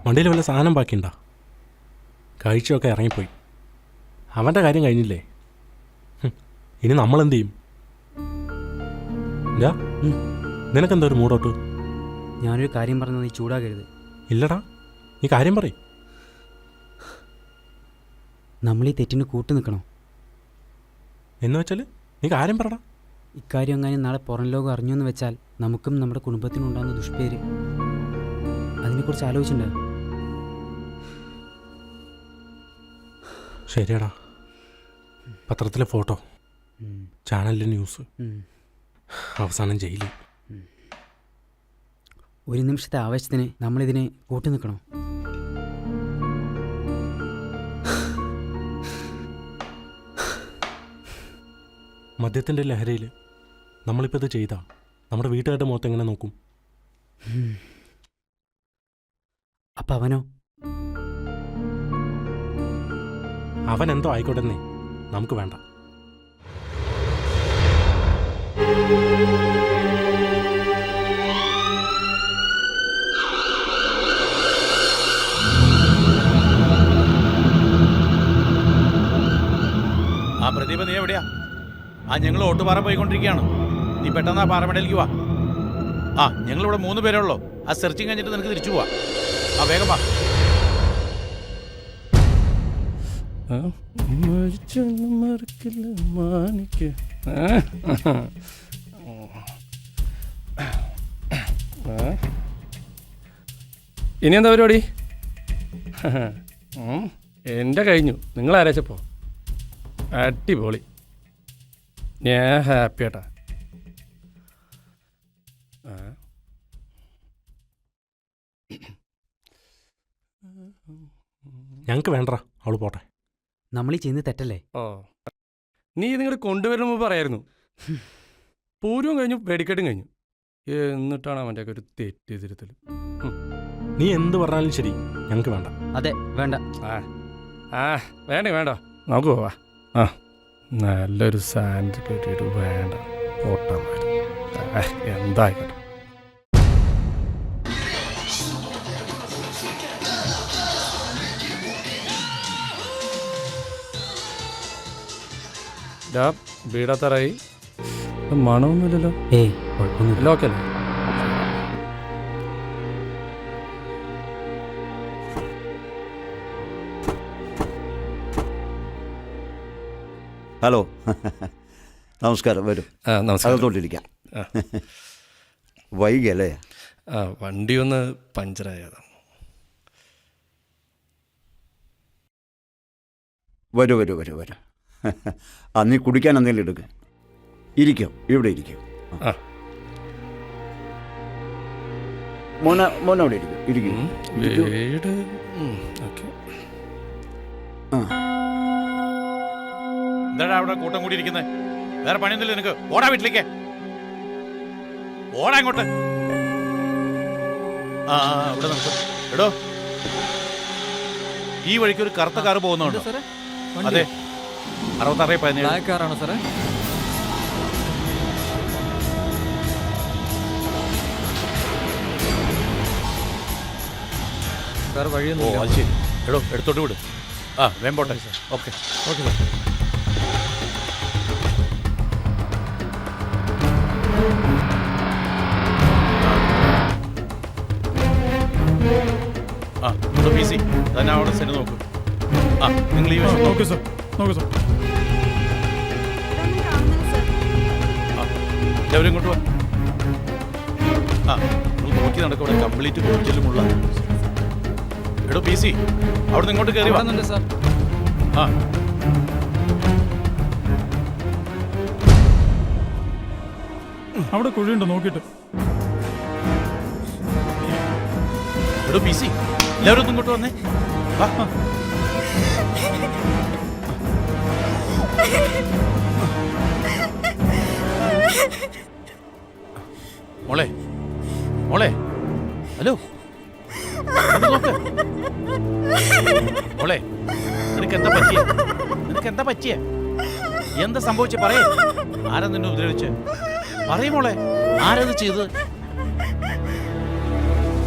വണ്ടിയിൽ വല്ല സാധനം ബാക്കിയുണ്ടോ? കഴിച്ചൊക്കെ ഇറങ്ങിപ്പോയി. അവൻ്റെ കാര്യം കഴിഞ്ഞില്ലേ? ഇനി നമ്മളെന്ത് ചെയ്യും? നിനക്കെന്താ ഒരു മൂടോട്ട്? ഞാനൊരു കാര്യം പറഞ്ഞത് നീ ചൂടാകരുത്. ഇല്ലടാ, നീ കാര്യം പറയും. നമ്മൾ ഈ തെറ്റിന് കൂട്ടു നിൽക്കണം എന്ന് വെച്ചാൽ നീ കാര്യം പറടാ. ഇക്കാര്യം അങ്ങനെ നാളെ പുറം ലോകം അറിഞ്ഞു എന്ന് വെച്ചാൽ നമുക്കും നമ്മുടെ കുടുംബത്തിനും ഉണ്ടാകുന്ന ദുഷ്പേര്, അതിനെക്കുറിച്ച് ആലോചിച്ചിട്ടുണ്ടോ? ശരിയാടാ, പത്രത്തിലെ ഫോട്ടോ, ചാനലിലെ ന്യൂസ്, അവസാനം ജയിലിൽ. ഒരു നിമിഷത്തെ ആവേശത്തിന് നമ്മളിതിനെ കൂട്ടു നിൽക്കണം. മദ്യത്തിൻ്റെ ലഹരിയിൽ നമ്മളിപ്പോൾ ഇത് ചെയ്താൽ നമ്മുടെ വീട്ടുകാരുടെ മുഖത്ത് എങ്ങനെ നോക്കും? അപ്പം അവനോ? അവൻ എന്തോ ആയിക്കോട്ടെന്നേ, നമുക്ക് വേണ്ട. ആ പ്രദീപ, നീ എവിടെയാ? ഞങ്ങൾ ഓട്ടുപാറ പോയിക്കൊണ്ടിരിക്കുകയാണ്. നീ പെട്ടെന്ന് ആ പാറമടയിലേക്ക് വാ. ഞങ്ങളിവിടെ 3 പേരേ ഉള്ളൂ. ആ സെർച്ചിങ് കഴിഞ്ഞിട്ട് നിനക്ക് തിരിച്ചു പോവാ. വേഗം വാ. ഇനി എന്താ പരിപാടി? എൻ്റെ കഴിഞ്ഞു. നിങ്ങൾ ആരാച്ചപ്പോ? അടിപൊളി, ഞാൻ ഹാപ്പി ആട്ടാ. ഞങ്ങൾക്ക് വേണ്ട, അവള് പോട്ടെ. നമ്മൾ ഈ ചെയ്യുന്നത് തെറ്റല്ലേ? നീ ഇതിങ്ങോട്ട് കൊണ്ടുവരുന്ന മുമ്പ് പറയായിരുന്നു. പൂരവും കഴിഞ്ഞു, വെടിക്കെട്ടും കഴിഞ്ഞു, എന്നിട്ടാണ് അവൻ്റെ ഒക്കെ ഒരു തെറ്റ് തിരുത്തൽ. നീ എന്ത് പറഞ്ഞാലും ശരി, ഞങ്ങൾക്ക് വേണ്ട. അതെ, വേണ്ട. വേണ്ട, നമുക്ക് പോവാ. നല്ലൊരു സാൻഡ് കെട്ടിയിട്ട് വേണ്ട, ഓട്ടന്മാർ എന്തായിക്കോട്ടെ. വീടാത്തറായി, മണമൊന്നുമില്ലല്ലോ. കുഴപ്പമൊന്നുമില്ല. ഓക്കെ അല്ലേ? ഹലോ, നമസ്കാരം. വരും. അകത്തോട്ടിരിക്കാം. വൈകല്ലേ? വണ്ടി ഒന്ന് പഞ്ചറായതാണ്. വരൂ. നീ കുടിക്കാൻ എന്തെങ്കിലും എടുക്കുക. ഇരിക്കും, ഇവിടെ ഇരിക്കും. മോന അവിടെ ഇരിക്കും. വീട് എന്താടാ അവിടെ കൂട്ടം കൂടി ഇരിക്കുന്നത്? വേറെ പണിയൊന്നുമില്ല നിനക്ക്? ഓടാ വീട്ടിലേക്ക്, ഓടാ ഇങ്ങോട്ട്. ഇവിടെ നമുക്ക് എടോ, ഈ വഴിക്ക് ഒരു കറുത്ത കാറ് പോകുന്നുണ്ടോ? അതെ, 6617 കാറാണോ സാറേ? സാർ വഴിയൊന്നും. അത് ശരി. എടോ, എടുത്തോട്ട് വിട്. വേം പോട്ടെ. Okay okay sir. PC തന്നെ അവിടെ സെറ്റ് നോക്കൂ. നിങ്ങൾ ഈ വശം നോക്കൂ സാർ. എല്ലാവരും ഇങ്ങോട്ട് വാ. നിങ്ങൾ നോക്കി നടക്കും. അവിടെ കംപ്ലീറ്റ് കൂടുതലുമുള്ള. എടോ PC, അവിടെ നിന്ന് ഇങ്ങോട്ട് കയറി വന്നുണ്ട് സാർ. അവിടെ കുഴിയുണ്ടോ നോക്കിയിട്ട്. എടോ PC, എല്ലാവരും ഒന്നും ഇങ്ങോട്ട് വന്നേ. മോളെ, ഹലോ, മോളെ, നിനക്ക് എന്താ പറ്റിയ നിനക്ക് എന്താ പറ്റിയ എന്താ സംഭവിച്ചേ പറയേ ആരാ നിന്നെ ഉപദ്രവിച്ച് പറയും മോളെ ആരത് ചെയ്തത്